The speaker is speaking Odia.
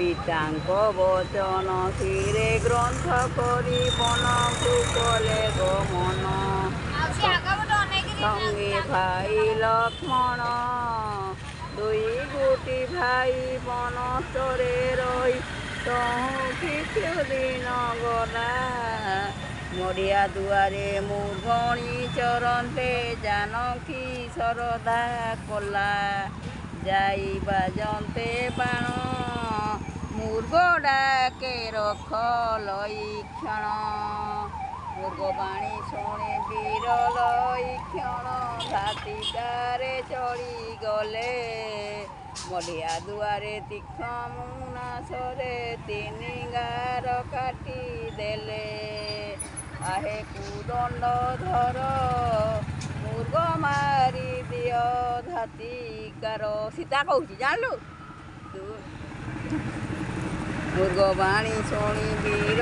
ପିତାଙ୍କ ବଚନ ଶିରେ ଗ୍ରନ୍ଥ କରି ବନକୁ କଲେ ଗମନ। ସଙ୍ଗେ ଭାଇ ଲକ୍ଷ୍ମଣ ଦୁଇ ଗୋଟି ଭାଇ ବନସ୍ତରେ ରହି କିଛି ଦିନ ଗଲା। ମଡ଼ିଆ ଦୁଆରେ ମୃଗଣୀ ଚରନ୍ତେ ଜାନକୀ ଶରଧା କଲା। ଯାଇ ବାଜନ୍ତେ ବାଣ ମୃଗ ଡାକେ ରଖ ଲଇକ୍ଷଣ। ମୃଗବାଣୀ ଶୁଣି ବୀର ଲଇକ୍ଷଣ ଘାତିଟାରେ ଚଢ଼ିଗଲେ। ମଡ଼ିଆ ଦୁଆରେ ତୀକ୍ଷ୍ଣ ମୁନାସରେ ତିନି ଗାର କାଟିଦେଲେ। ଆହେ କୁଦଣ୍ଡ ଧର ମୃଗ ମାରି ଦିଅ ଧାତିକାର। ସୀତା କହୁଛି ଜାଣିଲୁ। ମୃଗବାଣୀ ଶୁଣି ବୀର